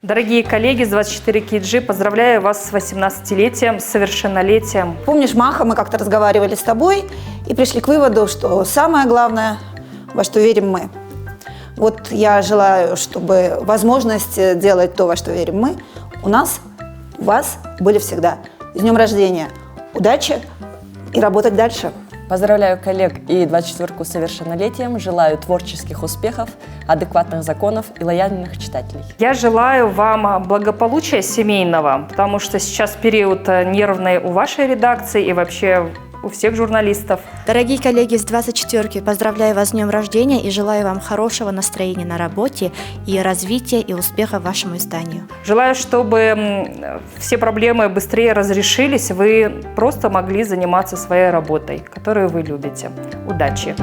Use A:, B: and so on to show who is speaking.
A: Дорогие коллеги с 24KG, поздравляю вас с 18-летием, с совершеннолетием.
B: Помнишь, Маха, мы как-то разговаривали с тобой и пришли к выводу, что самое главное, во что верим мы. Вот я желаю, чтобы возможность делать то, во что верим мы, у нас, у вас были всегда. С днем рождения! Удачи и работать дальше!
C: Поздравляю коллег и 24-ку с совершеннолетием, желаю творческих успехов, адекватных законов и лояльных читателей.
A: Я желаю вам благополучия семейного, потому что сейчас период нервный у вашей редакции и вообще у всех журналистов.
D: Дорогие коллеги с 24-ки, поздравляю вас с днем рождения и желаю вам хорошего настроения на работе и развития и успеха вашему изданию.
A: Желаю, чтобы все проблемы быстрее разрешились, вы просто могли заниматься своей работой, которую вы любите. Удачи!